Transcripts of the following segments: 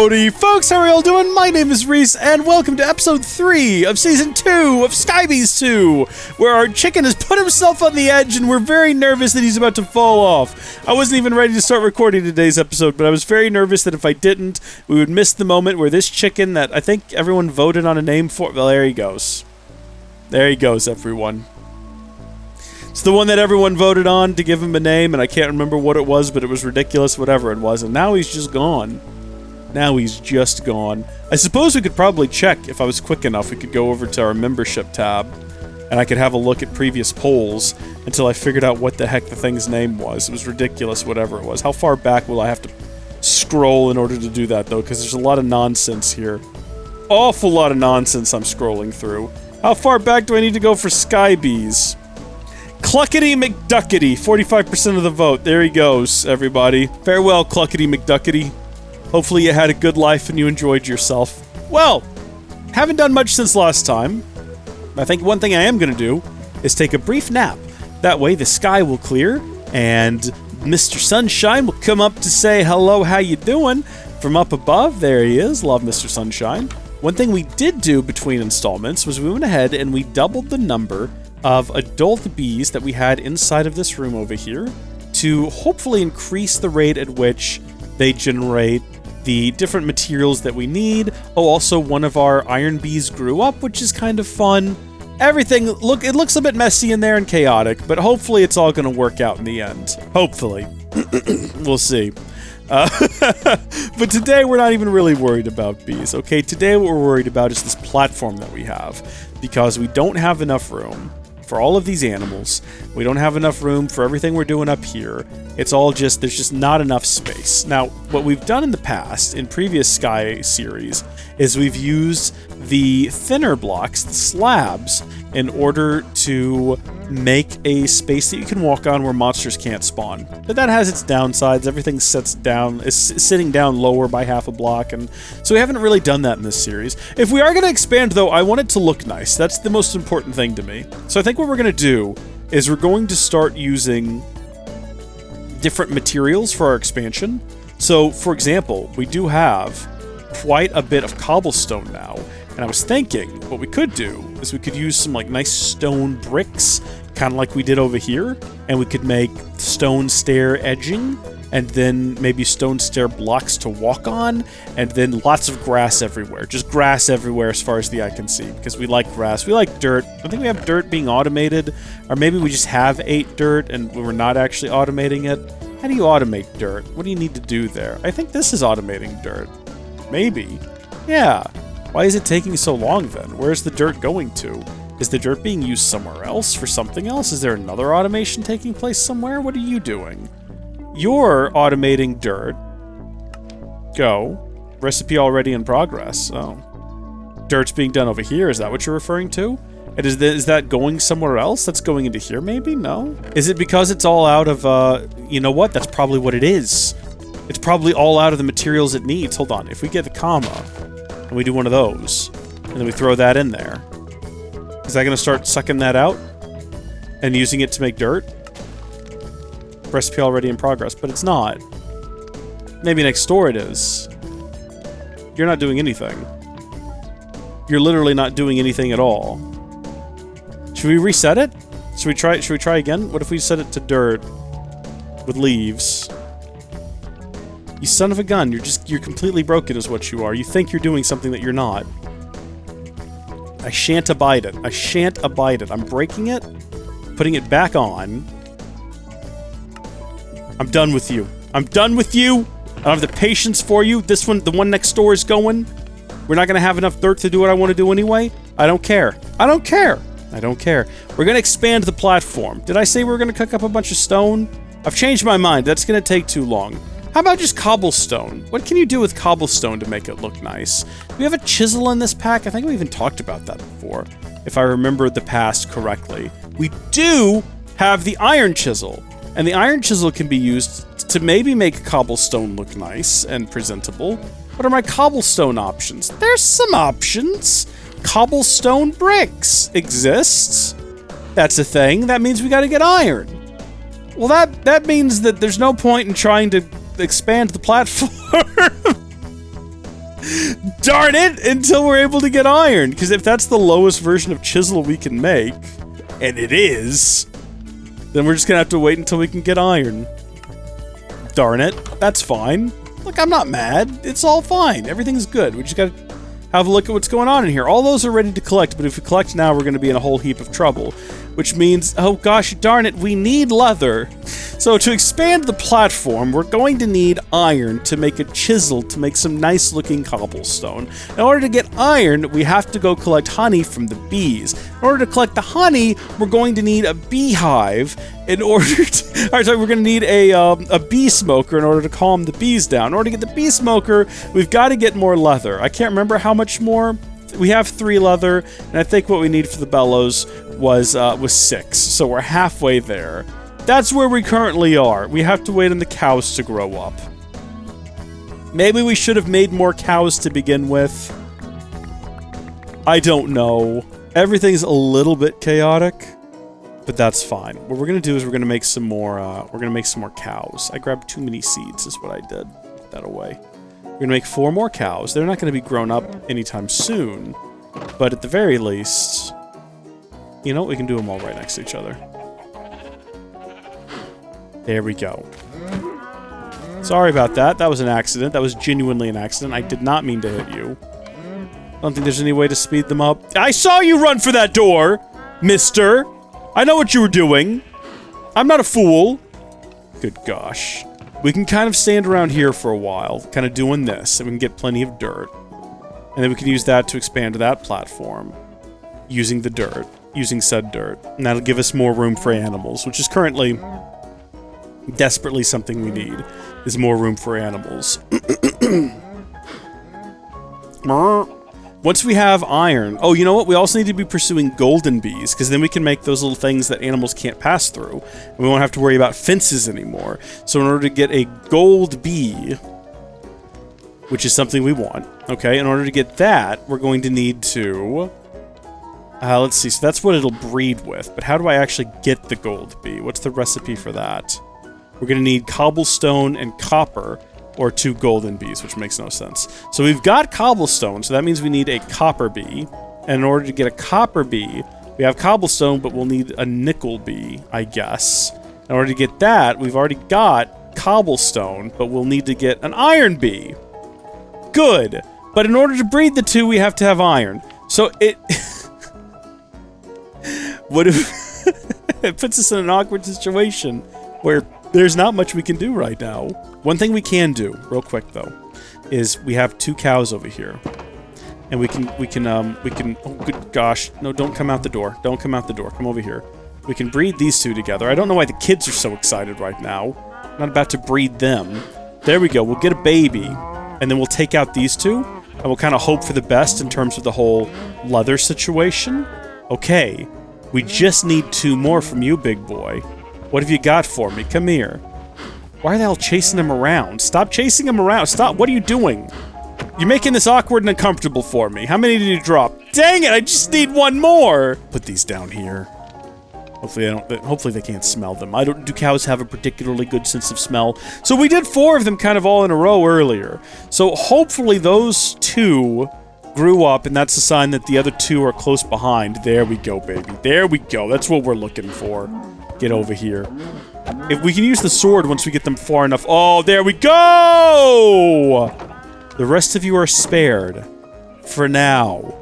Howdy folks, how are y'all doing? My name is Reese, and welcome to episode 3 of season 2 of Sky Bees 2, where our chicken has put himself on the edge and we're very nervous that he's about to fall off. I wasn't even ready to start recording today's episode, but I was very nervous that if I didn't, we would miss the moment where this chicken that I think everyone voted on a name for, well, there he goes. There he goes, everyone. It's the one that everyone voted on to give him a name, and I can't remember what it was, but it was ridiculous, whatever it was, and now he's just gone. Now he's just gone. I suppose we could probably check, if I was quick enough, we could go over to our membership tab, and I could have a look at previous polls until I figured out what the heck the thing's name was. It was ridiculous, whatever it was. How far back will I have to scroll in order to do that, though? Because there's a lot of nonsense here. Awful lot of nonsense I'm scrolling through. How far back do I need to go for Sky Bees? Cluckety McDuckety, 45% of the vote. There he goes, everybody. Farewell, Cluckety McDuckety. Hopefully you had a good life and you enjoyed yourself. Well, haven't done much since last time. I think one thing I am going to do is take a brief nap. That way the sky will clear and Mr. Sunshine will come up to say, hello, how you doing? From up above, there he is. Love Mr. Sunshine. One thing we did do between installments was we went ahead and we doubled the number of adult bees that we had inside of this room over here to hopefully increase the rate at which they generate the different materials that we need. Oh, also one of our iron bees grew up, which is kind of fun. Everything, it looks a bit messy in there and chaotic, but hopefully it's all going to work out in the end. Hopefully. We'll see. But today we're not even really worried about bees, okay? Today what we're worried about is this platform that we have, because we don't have enough room for all of these animals. We don't have enough room for everything we're doing up here. It's all just, there's just not enough space. Now, what we've done in the past, in previous Sky series, is we've used the thinner blocks, the slabs, in order to make a space that you can walk on where monsters can't spawn. But that has its downsides. Everything is sitting down lower by half a block, and so we haven't really done that in this series. If we are going to expand, though, I want it to look nice. That's the most important thing to me. So I think what we're going to do is we're going to start using different materials for our expansion. So, for example, we do have quite a bit of cobblestone now. And I was thinking, what we could do is we could use some like nice stone bricks, kind of like we did over here, and we could make stone stair edging, and then maybe stone stair blocks to walk on, and then lots of grass everywhere. Just grass everywhere as far as the eye can see, because we like grass. We like dirt. I think we have dirt being automated, or maybe we just have 8 dirt and we're not actually automating it. How do you automate dirt? What do you need to do there? I think this is automating dirt. Maybe. Yeah. Why is it taking so long then? Where's the dirt going to? Is the dirt being used somewhere else for something else? Is there another automation taking place somewhere? What are you doing? You're automating dirt. Go. Recipe already in progress. Oh. Dirt's being done over here. Is that what you're referring to? And is that going somewhere else? That's going into here maybe? No? Is it because it's all out of, you know what? That's probably what it is. It's probably all out of the materials it needs. Hold on. If we get the comma, and we do one of those, and then we throw that in there, is that going to start sucking that out and using it to make dirt? Recipe already in progress, but it's not. Maybe next door it is. You're not doing anything. You're literally not doing anything at all. Should we reset it? Should we try again? What if we set it to dirt with leaves? You son of a gun, you're completely broken is what you are. You think you're doing something that you're not. I shan't abide it. I shan't abide it. I'm breaking it, putting it back on. I'm done with you. I'm done with you. I don't have the patience for you. This one, the one next door is going. We're not going to have enough dirt to do what I want to do anyway. I don't care. I don't care. I don't care. We're going to expand the platform. Did I say we were going to cook up a bunch of stone? I've changed my mind. That's going to take too long. How about just cobblestone? What can you do with cobblestone to make it look nice? Do we have a chisel in this pack? I think we even talked about that before, if I remember the past correctly. We do have the iron chisel, and the iron chisel can be used to maybe make cobblestone look nice and presentable. What are my cobblestone options? There's some options. Cobblestone bricks exists. That's a thing. That means we gotta get iron. Well, that means that there's no point in trying to expand the platform. darn it, until we're able to get iron. Because if that's the lowest version of chisel we can make, and it is, then we're just gonna have to wait until we can get iron. Darn it. That's fine. Look, I'm not mad. It's all fine. Everything's good. We just gotta have a look at what's going on in here. All those are ready to collect, but if we collect now, we're gonna be in a whole heap of trouble. Which means, oh gosh darn it, we need leather. So to expand the platform, we're going to need iron to make a chisel to make some nice looking cobblestone. In order to get iron, we have to go collect honey from the bees. In order to collect the honey, we're going to need a beehive. In order to, we're going to need a bee smoker in order to calm the bees down. In order to get the bee smoker, we've got to get more leather. I can't remember how much more. We have 3 leather, and I think what we need for the bellows was 6. So we're halfway there. That's where we currently are. We have to wait on the cows to grow up. Maybe we should have made more cows to begin with. I don't know. Everything's a little bit chaotic, but that's fine. What we're gonna do is we're gonna make some more. We're gonna make some more cows. I grabbed too many seeds, is what I did. Put that away. We're gonna make 4 more cows. They're not gonna be grown up anytime soon, but at the very least, you know, we can do them all right next to each other. There we go. Sorry about that. That was an accident. That was genuinely an accident. I did not mean to hit you. I don't think there's any way to speed them up. I saw you run for that door, mister! I know what you were doing. I'm not a fool. Good gosh. We can kind of stand around here for a while, kind of doing this, and we can get plenty of dirt. And then we can use that to expand that platform, using the dirt, using said dirt. And that'll give us more room for animals, which is currently desperately something we need, is more room for animals. Once we have iron... Oh, you know what? We also need to be pursuing golden bees, because then we can make those little things that animals can't pass through. And we won't have to worry about fences anymore. So in order to get a gold bee, which is something we want, okay? In order to get that, we're going to need to... let's see. So that's what it'll breed with. But how do I actually get the gold bee? What's the recipe for that? We're going to need cobblestone and copper, or 2 golden bees, which makes no sense. So we've got cobblestone, so that means we need a copper bee. And in order to get a copper bee, we have cobblestone, but we'll need a nickel bee, I guess. In order to get that, we've already got cobblestone, but we'll need to get an iron bee. Good. But in order to breed the 2, we have to have iron. So it... what if... it puts us in an awkward situation where there's not much we can do right now. One thing we can do, real quick though, is we have 2 cows over here. And we can, oh good gosh, no, don't come out the door. Don't come out the door, come over here. We can breed these 2 together. I don't know why the kids are so excited right now. I'm not about to breed them. There we go, we'll get a baby. And then we'll take out these 2, and we'll kind of hope for the best in terms of the whole leather situation. Okay, we just need 2 more from you, big boy. What have you got for me? Come here. Why are they all chasing him around? Stop chasing him around. Stop. What are you doing? You're making this awkward and uncomfortable for me. How many did you drop? Dang it, I just need 1 more. Put these down here. Hopefully they can't smell them. Do cows have a particularly good sense of smell? So we did 4 of them kind of all in a row earlier. So hopefully those 2 grew up, and that's a sign that the other 2 are close behind. There we go, baby. There we go. That's what we're looking for. Get over here. If we can use the sword once we get them far enough. Oh, there we go! The rest of you are spared. For now.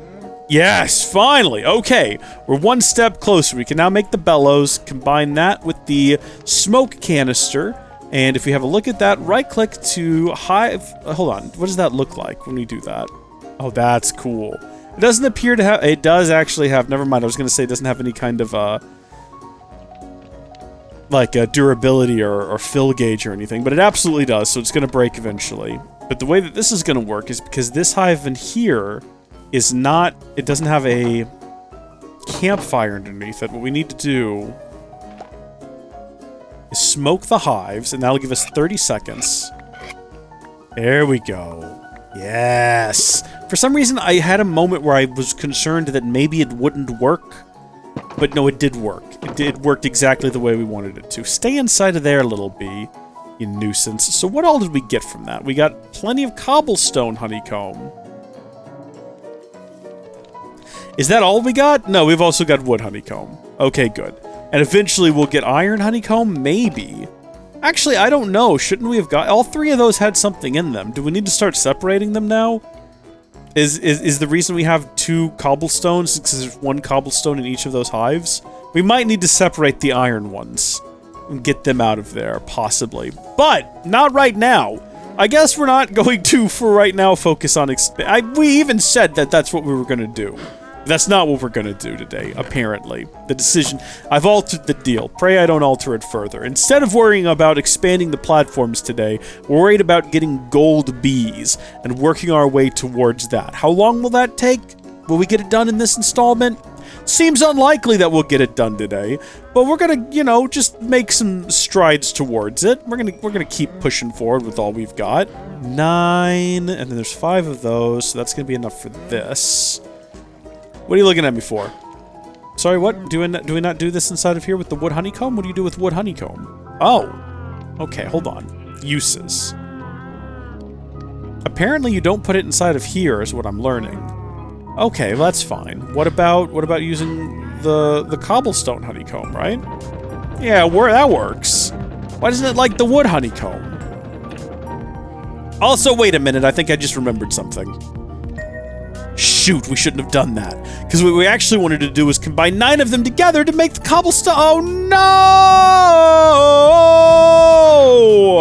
Yes, finally! Okay, we're 1 step closer. We can now make the bellows, combine that with the smoke canister, and if we have a look at that, right-click to hive... hold on, what does that look like when we do that? Oh, that's cool. It doesn't appear to have... It does actually have... Never mind, I was going to say it doesn't have any kind of, like a durability or fill gauge or anything, but it absolutely does, so it's going to break eventually. But the way that this is going to work is because this hive in here is not... It doesn't have a campfire underneath it. What we need to do is smoke the hives, and that'll give us 30 seconds. There we go. Yes! For some reason, I had a moment where I was concerned that maybe it wouldn't work. But no, it did work. It worked exactly the way we wanted it to. Stay inside of there, little bee, you nuisance. So what all did we get from that? We got plenty of cobblestone honeycomb. Is that all we got? No, we've also got wood honeycomb. Okay, good. And eventually we'll get iron honeycomb? Maybe. Actually, I don't know. Shouldn't we have got... All three of those had something in them. Do we need to start separating them now? Is the reason we have 2 cobblestones because there's 1 cobblestone in each of those hives? We might need to separate the iron ones and get them out of there, possibly. But not right now. I guess we're not going to, for right now, focus on... we even said that that's what we were going to do. That's not what we're going to do today, apparently. The decision... I've altered the deal. Pray I don't alter it further. Instead of worrying about expanding the platforms today, we're worried about getting gold bees and working our way towards that. How long will that take? Will we get it done in this installment? Seems unlikely that we'll get it done today, but we're gonna, you know, just make some strides towards it. We're gonna keep pushing forward with all we've got. 9, and then there's 5 of those, so that's gonna be enough for this. What are you looking at me for? Sorry, what? Do we not do this inside of here with the wood honeycomb? What do you do with wood honeycomb? Oh, okay, hold on. Uses. Apparently you don't put it inside of here, is what I'm learning. Okay, well, that's fine. What about using the cobblestone honeycomb, right? Yeah, that works. Why doesn't it like the wood honeycomb? Also, wait a minute, I think I just remembered something. Shoot, we shouldn't have done that. Because what we actually wanted to do was combine 9 of them together to make the cobblestone. Oh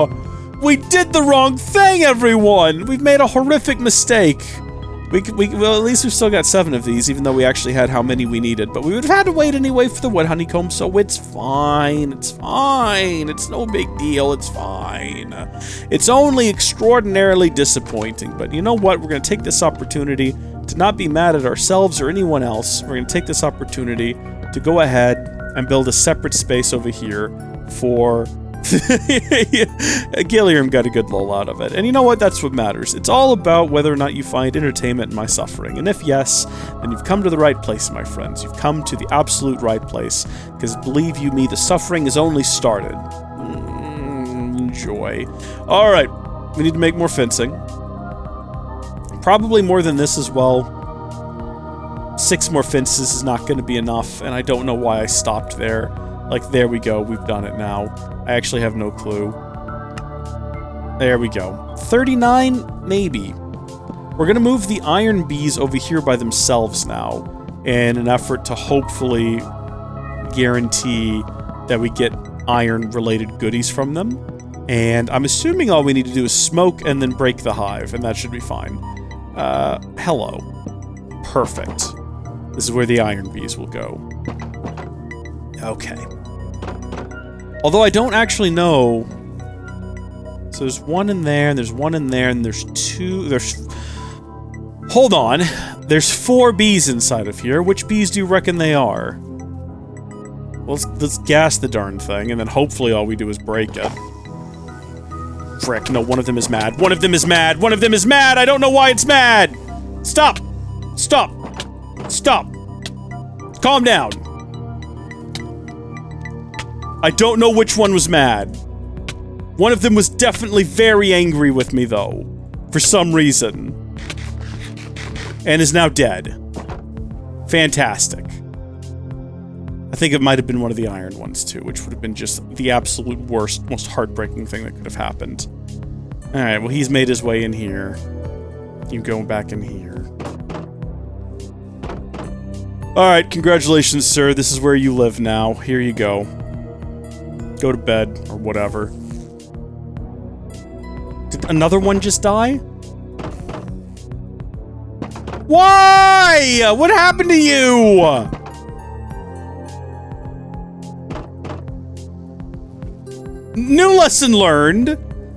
no! We did the wrong thing, everyone! We've made a horrific mistake. Well, at least we've still got 7 of these, even though we actually had how many we needed. But we would have had to wait anyway for the wood honeycomb, so it's fine. It's fine. It's no big deal. It's fine. It's only extraordinarily disappointing. But you know what? We're going to take this opportunity to not be mad at ourselves or anyone else. We're going to take this opportunity to go ahead and build a separate space over here for... Gilliam got a good lol out of it. And you know what? That's what matters. It's all about whether or not you find entertainment in my suffering. And if yes, then you've come to the right place, my friends. You've come to the absolute right place. Because believe you me, the suffering has only started. Enjoy. Alright, we need to make more fencing. Probably more than this as well. 6 more fences is not going to be enough, and I don't know why I stopped there. Like, there we go. We've done it now. I actually have no clue. There we go. 39? Maybe. We're going to move the iron bees over here by themselves now in an effort to hopefully guarantee that we get iron-related goodies from them. And I'm assuming all we need to do is smoke and then break the hive, and that should be fine. Hello. Perfect. This is where the iron bees will go. Okay. Although I don't actually know... So there's 1 in there, and there's 1 in there, and there's 2... Hold on. There's 4 bees inside of here. Which bees do you reckon they are? Well, let's gas the darn thing, and then hopefully all we do is break it. Frick, no, one of them is mad. One of them is mad! One of them is mad! I don't know why it's mad! Stop! Stop! Stop! Calm down. I don't know which one was mad. One of them was definitely very angry with me, though. For some reason. And is now dead. Fantastic. I think it might have been one of the iron ones, too, which would have been just the absolute worst, most heartbreaking thing that could have happened. Alright, well, he's made his way in here. You go back in here. Alright, congratulations, sir. This is where you live now. Here you go. Go to bed, or whatever. Did another one just die? Why? What happened to you? New lesson learned.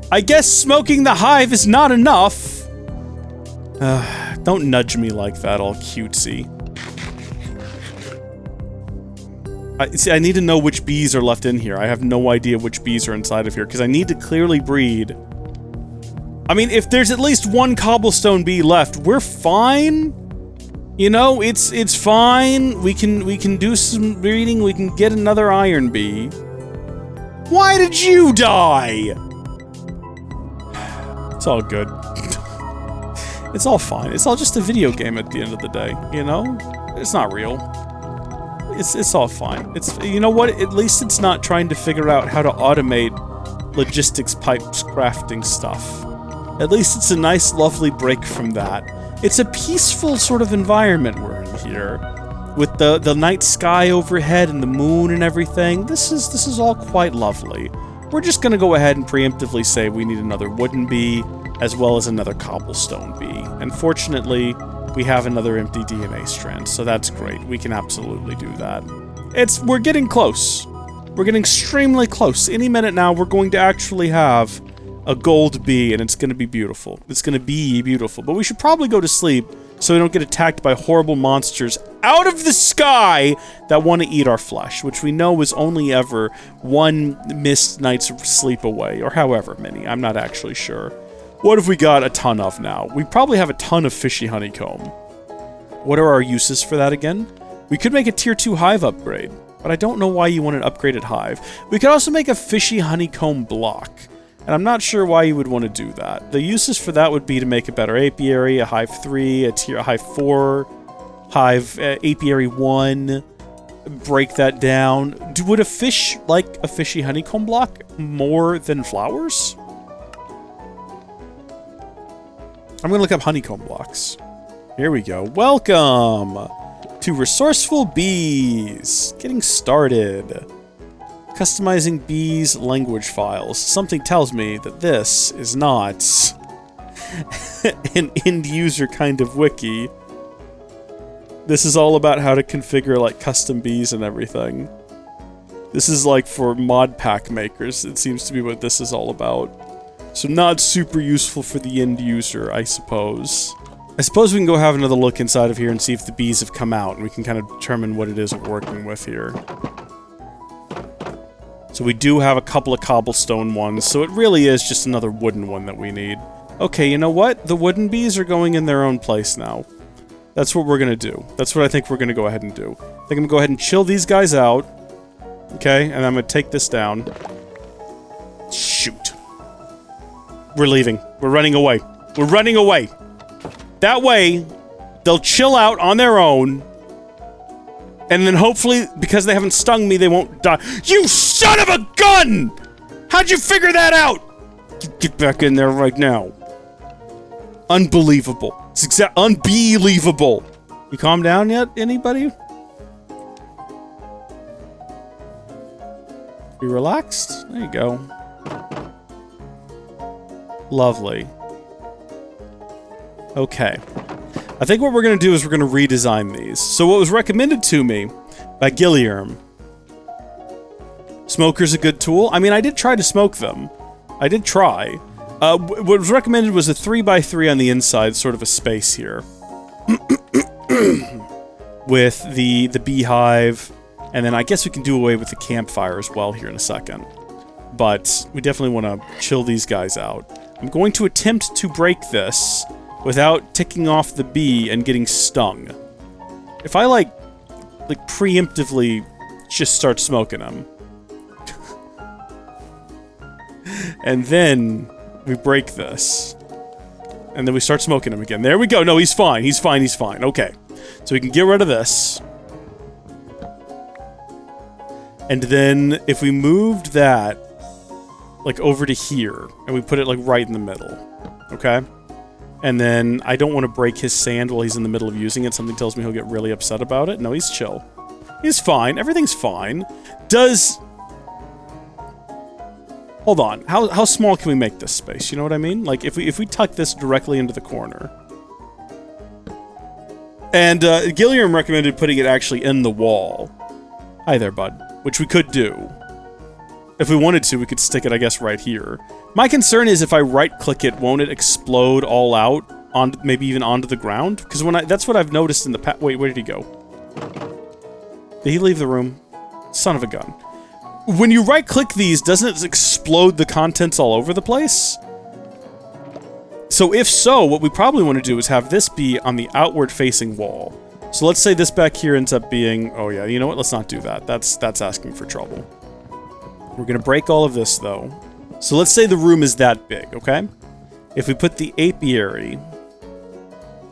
I guess smoking the hive is not enough. Don't nudge me like that, all cutesy. I need to know which bees are left in here. I have no idea which bees are inside of here, because I need to clearly breed. I mean, if there's at least 1 cobblestone bee left, we're fine. You know, it's fine. We can do some breeding. We can get another iron bee. Why did you die? It's all good. It's all fine. It's all just a video game at the end of the day, you know? It's not real. It's all fine. It's, you know what? At least it's not trying to figure out how to automate logistics pipes crafting stuff. At least it's a nice, lovely break from that. It's a peaceful sort of environment we're in here, with the night sky overhead and the moon and everything. This is all quite lovely. We're just gonna go ahead and preemptively say we need another wooden bee, as well as another cobblestone bee. And fortunately, we have another empty DNA strand, so that's great. We can absolutely do that. We're getting close. We're getting extremely close. Any minute now, we're going to actually have a gold bee, and it's going to be beautiful. It's going to be beautiful. But we should probably go to sleep so we don't get attacked by horrible monsters out of the sky that want to eat our flesh, which we know is only ever one missed night's sleep away, or however many. I'm not actually sure. What have we got a ton of now? We probably have a ton of fishy honeycomb. What are our uses for that again? We could make a tier 2 hive upgrade, but I don't know why you want an upgraded hive. We could also make a fishy honeycomb block, and I'm not sure why you would want to do that. The uses for that would be to make a better apiary, a hive 3, a hive 4, hive apiary 1, break that down. Would a fish like a fishy honeycomb block more than flowers? I'm going to look up honeycomb blocks. Here we go. Welcome to Resourceful Bees. Getting started. Customizing bees language files. Something tells me that this is not an end user kind of wiki. This is all about how to configure like custom bees and everything. This is like for mod pack makers. It seems to be what this is all about. So not super useful for the end user, I suppose. I suppose we can go have another look inside of here and see if the bees have come out, and we can kind of determine what it is we're working with here. So we do have a couple of cobblestone ones, so it really is just another wooden one that we need. Okay, you know what? The wooden bees are going in their own place now. That's what we're gonna do. That's what I think we're gonna go ahead and do. I think I'm gonna go ahead and chill these guys out. Okay, and I'm gonna take this down. Shoot. We're leaving. We're running away. We're running away. That way, they'll chill out on their own. And then hopefully, because they haven't stung me, they won't die. You son of a gun! How'd you figure that out? Get back in there right now. Unbelievable. It's unbelievable. You calm down yet, anybody? You relaxed? There you go. Lovely. Okay. I think what we're going to do is we're going to redesign these. So what was recommended to me by Gilliam. Smoker's a good tool. I mean, I did try to smoke them. I did try. What was recommended was a 3x3 on the inside, sort of a space here. With the beehive. And then I guess we can do away with the campfire as well here in a second. But we definitely want to chill these guys out. I'm going to attempt to break this without ticking off the bee and getting stung. If I, like preemptively just start smoking them. And then we break this. And then we start smoking him again. There we go. No, he's fine. He's fine. He's fine. Okay. So we can get rid of this. And then if we moved that like over to here and we put it like right in the middle. Okay? And then I don't want to break his sand while he's in the middle of using it. Something tells me he'll get really upset about it. No, he's chill. He's fine. Everything's fine. Hold on. How small can we make this space? You know what I mean? Like, if we tuck this directly into the corner. And, Gilliam recommended putting it actually in the wall. Hi there, bud. Which we could do. If we wanted to, we could stick it, I guess, right here. My concern is if I right-click it, won't it explode all out, maybe even onto the ground? Because that's what I've noticed in the past. Wait, where did he go? Did he leave the room? Son of a gun. When you right-click these, doesn't it explode the contents all over the place? So if so, what we probably want to do is have this be on the outward-facing wall. So let's say this back here ends up being... Oh yeah, you know what? Let's not do that. That's asking for trouble. We're going to break all of this, though. So let's say the room is that big, okay? If we put the apiary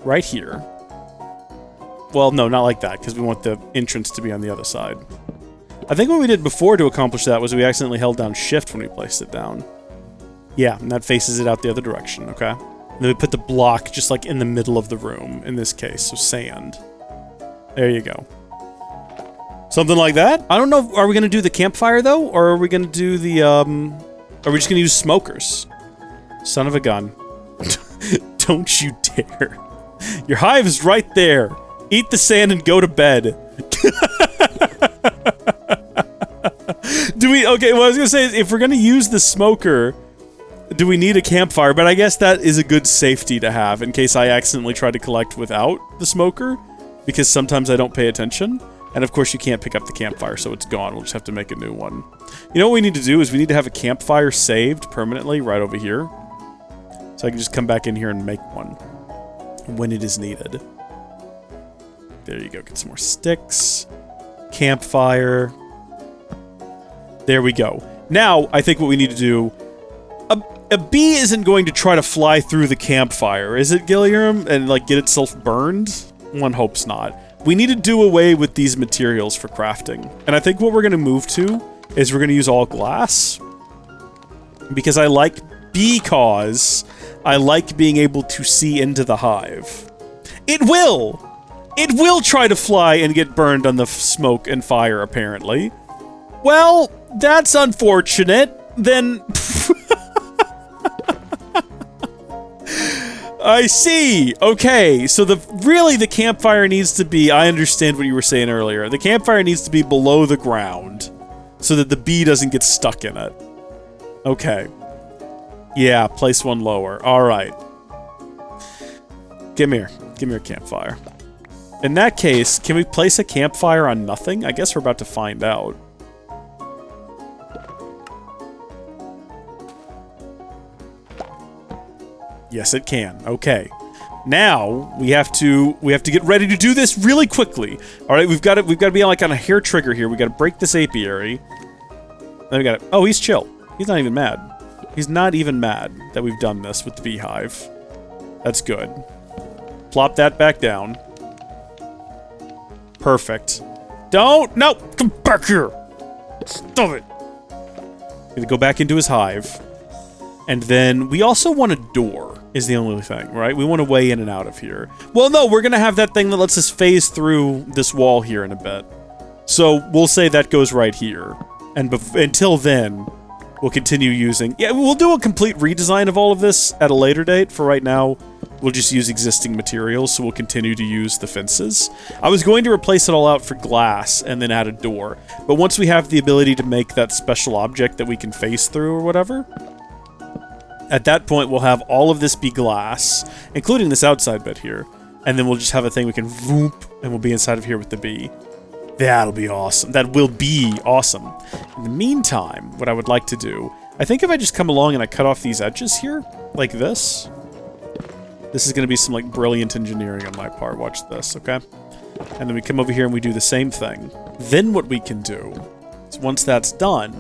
right here, Well, no, not like that, because we want the entrance to be on the other side. I think what we did before to accomplish that was we accidentally held down shift when we placed it down. Yeah, and that faces it out the other direction, okay? And then we put the block just like in the middle of the room, in this case, so sand. There you go. Something like that? I don't know, are we gonna do the campfire though? Or are we gonna do the, are we just gonna use smokers? Son of a gun. Don't you dare. Your hive is right there. Eat the sand and go to bed. Okay, what I was gonna say is, if we're gonna use the smoker, do we need a campfire? But I guess that is a good safety to have in case I accidentally try to collect without the smoker, because sometimes I don't pay attention. And of course you can't pick up the campfire, so it's gone. We'll just have to make a new one. You know what we need to do is we need to have a campfire saved permanently right over here. So I can just come back in here and make one when it is needed. There you go, get some more sticks. Campfire. There we go. Now, I think what we need to do... A bee isn't going to try to fly through the campfire, is it, Gilliam? And, like, get itself burned? One hopes not. We need to do away with these materials for crafting. And I think what we're going to move to is we're going to use all glass. Because I like being able to see into the hive. It will! It will try to fly and get burned on the smoke and fire, apparently. Well, that's unfortunate. Then... I see! Okay, so really the campfire needs to be... I understand what you were saying earlier. The campfire needs to be below the ground so that the bee doesn't get stuck in it. Okay. Yeah, place one lower. Alright. Give me a campfire. In that case, can we place a campfire on nothing? I guess we're about to find out. Yes, it can. Okay. Now we have to get ready to do this really quickly. All right, we've got to be like on a hair trigger here. We got to break this apiary. Then we got to... Oh, he's chill. He's not even mad. He's not even mad that we've done this with the beehive. That's good. Plop that back down. Perfect. Don't... No! Come back here! Stop it! Gonna go back into his hive. And then we also want a door, is the only thing, right? We want a way in and out of here. Well, no, we're gonna have that thing that lets us phase through this wall here in a bit. So we'll say that goes right here. And until then, we'll continue using... Yeah, we'll do a complete redesign of all of this at a later date. For right now, we'll just use existing materials, so we'll continue to use the fences. I was going to replace it all out for glass and then add a door. But once we have the ability to make that special object that we can phase through or whatever... At that point, we'll have all of this be glass, including this outside bit here. And then we'll just have a thing we can voop, and we'll be inside of here with the bee. That'll be awesome. That will be awesome. In the meantime, what I would like to do... I think if I just come along and I cut off these edges here, like this... This is going to be some, like, brilliant engineering on my part. Watch this, okay? And then we come over here and we do the same thing. Then what we can do is, once that's done,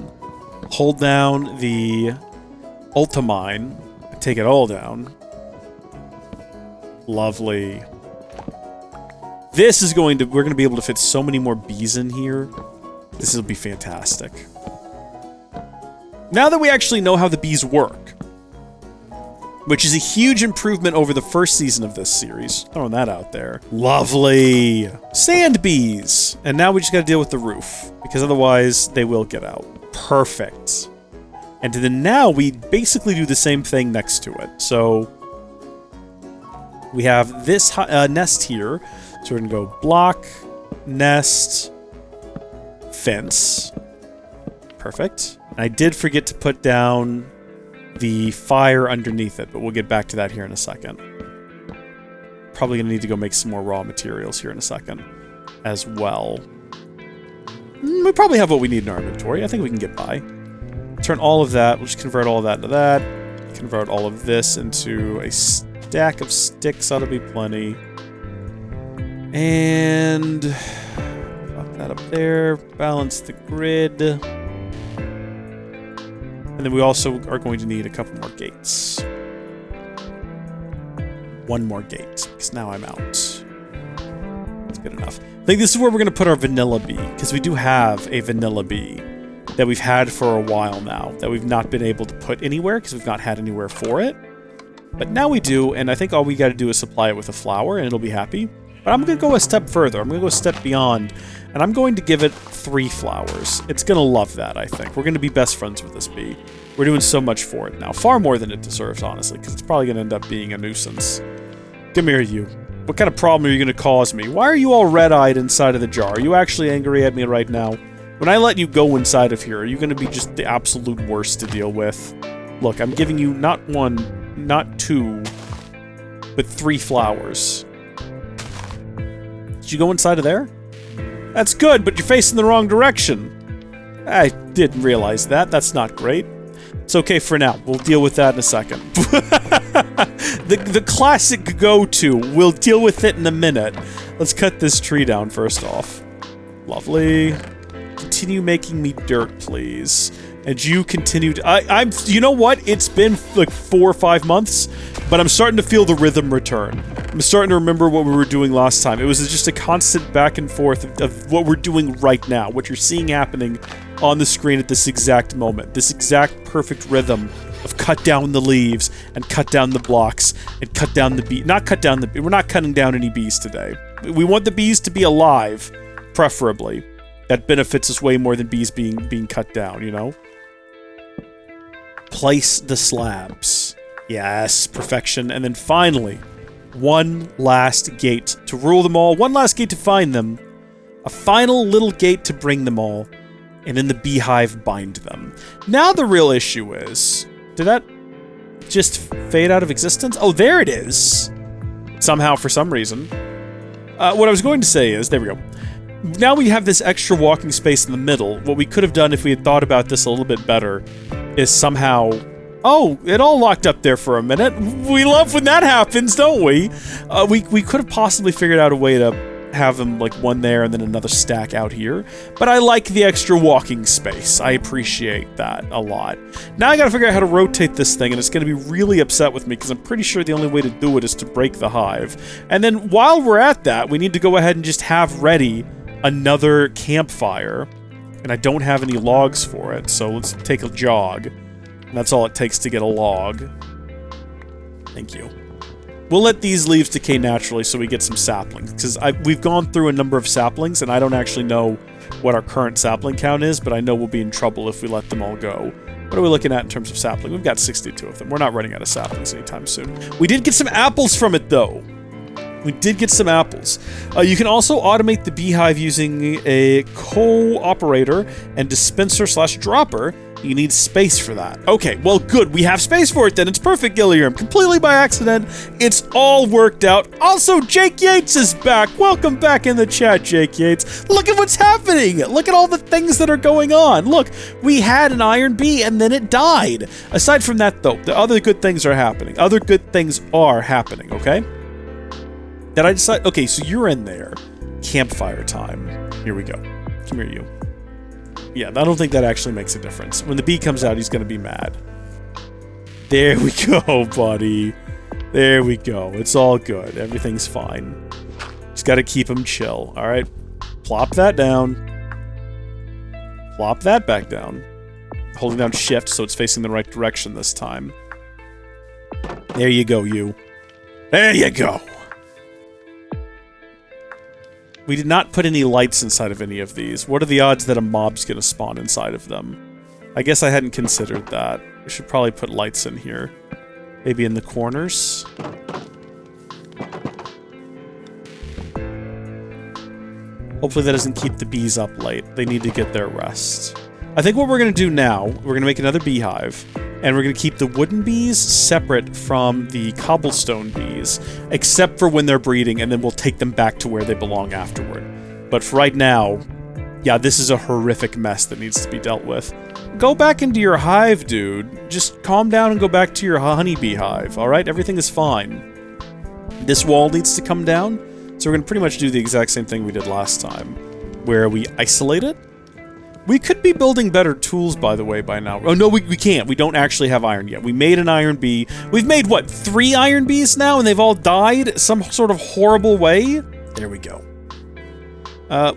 hold down the... Ultimine, take it all down. Lovely. This is we're going to be able to fit so many more bees in here. This will be fantastic. Now that we actually know how the bees work, which is a huge improvement over the first season of this series, throwing that out there. Lovely. Sand bees. And now we just got to deal with the roof, because otherwise they will get out. Perfect. And then now we basically do the same thing next to it. So we have this nest here. So we're going to go block, nest, fence. Perfect. And I did forget to put down the fire underneath it, but we'll get back to that here in a second. Probably going to need to go make some more raw materials here in a second as well. We probably have what we need in our inventory. I think we can get by. Turn all of that, we'll just convert all of that into that. Convert all of this into a stack of sticks, that'll be plenty. And... Pop that up there, balance the grid. And then we also are going to need a couple more gates. One more gate, because now I'm out. Let's Good enough. I think this is where we're going to put our vanilla bee, because we do have a vanilla bee that we've had for a while now, that we've not been able to put anywhere, because we've not had anywhere for it. But now we do, and I think all we got to do is supply it with a flower, and it'll be happy. But I'm going to go a step further. I'm going to go a step beyond, and I'm going to give it 3 flowers. It's going to love that, I think. We're going to be best friends with this bee. We're doing so much for it now. Far more than it deserves, honestly, because it's probably going to end up being a nuisance. Come here, you. What kind of problem are you going to cause me? Why are you all red-eyed inside of the jar? Are you actually angry at me right now? When I let you go inside of here, are you going to be just the absolute worst to deal with? Look, I'm giving you not 1, not 2, but 3 flowers. Did you go inside of there? That's good, but you're facing the wrong direction. I didn't realize that. That's not great. It's okay for now. We'll deal with that in a second. the classic go-to. We'll deal with it in a minute. Let's cut this tree down first off. Lovely. Continue making me dirt, please. And you continue to... you know what? It's been like 4 or 5 months, but I'm starting to feel the rhythm return. I'm starting to remember what we were doing last time. It was just a constant back and forth of what we're doing right now, what you're seeing happening on the screen at this exact moment. This exact perfect rhythm of cut down the leaves, and cut down the blocks, and cut down the bee. Not cut down the bee. We're not cutting down any bees today. We want the bees to be alive, preferably. That benefits us way more than bees being cut down, you know? Place the slabs. Yes, perfection. And then finally, one last gate to rule them all, one last gate to find them, a final little gate to bring them all, and in the beehive bind them. Now the real issue is, did that just fade out of existence? Oh, there it is. Somehow, for some reason. What I was going to say is, there we go. Now we have this extra walking space in the middle. What we could have done if we had thought about this a little bit better is somehow... Oh, it all locked up there for a minute. We love when that happens, don't we? We could have possibly figured out a way to have them, like, one there and then another stack out here. But I like the extra walking space. I appreciate that a lot. Now I gotta figure out how to rotate this thing, and it's gonna be really upset with me, because I'm pretty sure the only way to do it is to break the hive. And then while we're at that, we need to go ahead and just have ready another campfire. And I don't have any logs for it, so let's take a jog. And that's all it takes to get a log. Thank you. We'll let these leaves decay naturally so we get some saplings, because we've gone through a number of saplings, and I don't actually know what our current sapling count is, but I know we'll be in trouble if we let them all go. What are we looking at in terms of sapling? We've got 62 of them. We're not running out of saplings anytime soon. We did get some apples from it, though. We did get some apples. You can also automate the beehive using a co-operator and dispenser/dropper. You need space for that. Okay, well, good. We have space for it then. It's perfect, Gilliam. Completely by accident. It's all worked out. Also, Jake Yates is back. Welcome back in the chat, Jake Yates. Look at what's happening. Look at all the things that are going on. Look, we had an iron bee and then it died. Aside from that, though, the other good things are happening. Other good things are happening, okay? Did I decide? Okay, so you're in there. Campfire time. Here we go. Come here, you. Yeah, I don't think that actually makes a difference. When the bee comes out, he's going to be mad. There we go, buddy. There we go. It's all good. Everything's fine. Just got to keep him chill, all right? Plop that down. Plop that back down. Holding down shift so it's facing the right direction this time. There you go, you. There you go. We did not put any lights inside of any of these. What are the odds that a mob's gonna spawn inside of them? I guess I hadn't considered that. We should probably put lights in here. Maybe in the corners? Hopefully that doesn't keep the bees up late. They need to get their rest. I think what we're gonna do now, we're gonna make another beehive, and we're gonna keep the wooden bees separate from the cobblestone bees, except for when they're breeding, and then we'll take them back to where they belong afterward. But for right now, yeah, this is a horrific mess that needs to be dealt with. Go back into your hive, dude. Just calm down and go back to your honeybee hive, alright? Everything is fine. This wall needs to come down, so we're gonna pretty much do the exact same thing we did last time, where we isolate it. We could be building better tools, by the way, by now. Oh, no, we can't. We don't actually have iron yet. We made an iron bee. We've made, what, 3 iron bees now, and they've all died some sort of horrible way? There we go.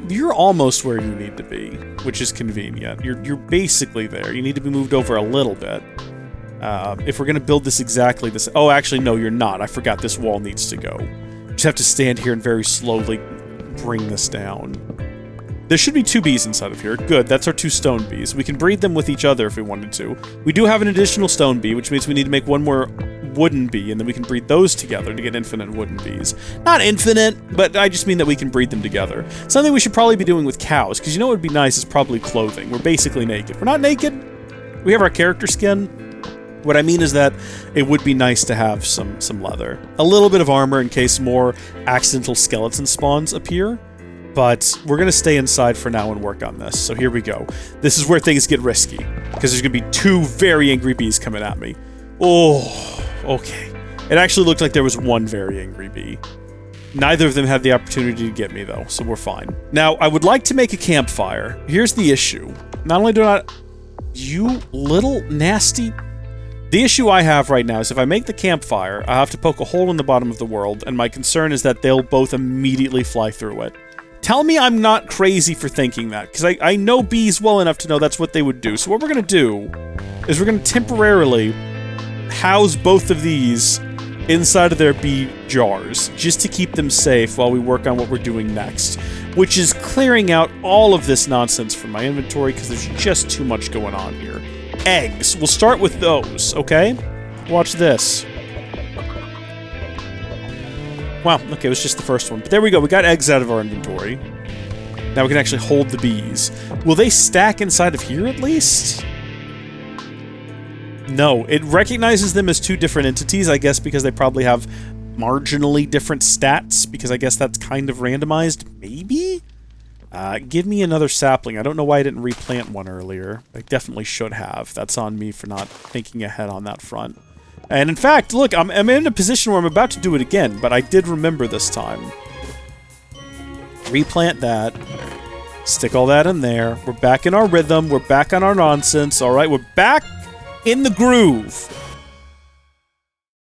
You're almost where you need to be, which is convenient. You're basically there. You need to be moved over a little bit. If we're going to build this exactly this... Oh, actually, no, you're not. I forgot this wall needs to go. You just have to stand here and very slowly bring this down. There should be 2 bees inside of here. Good, that's our 2 stone bees. We can breed them with each other if we wanted to. We do have an additional stone bee, which means we need to make 1 more wooden bee, and then we can breed those together to get infinite wooden bees. Not infinite, but I just mean that we can breed them together. Something we should probably be doing with cows, because you know what would be nice is probably clothing. We're basically naked. We're not naked. We have our character skin. What I mean is that it would be nice to have some leather. A little bit of armor in case more accidental skeleton spawns appear. But we're going to stay inside for now and work on this. So here we go. This is where things get risky. Because there's going to be 2 very angry bees coming at me. Oh, okay. It actually looked like there was 1 very angry bee. Neither of them had the opportunity to get me, though, so we're fine. Now, I would like to make a campfire. Here's the issue. Not only do I... You little nasty... The issue I have right now is if I make the campfire, I have to poke a hole in the bottom of the world, and my concern is that they'll both immediately fly through it. Tell me I'm not crazy for thinking that, because I know bees well enough to know that's what they would do. So what we're going to do is we're going to temporarily house both of these inside of their bee jars, just to keep them safe while we work on what we're doing next, which is clearing out all of this nonsense from my inventory, because there's just too much going on here. Eggs. We'll start with those, okay? Watch this. Wow, okay, it was just the first one. But there we go, we got eggs out of our inventory. Now we can actually hold the bees. Will they stack inside of here at least? No, it recognizes them as 2 different entities, I guess because they probably have marginally different stats, because I guess that's kind of randomized, maybe? Give me another sapling. I don't know why I didn't replant one earlier. I definitely should have. That's on me for not thinking ahead on that front. And in fact, look, I'm in a position where I'm about to do it again, but I did remember this time. Replant that. Stick all that in there. We're back in our rhythm. We're back on our nonsense. All right, we're back in the groove.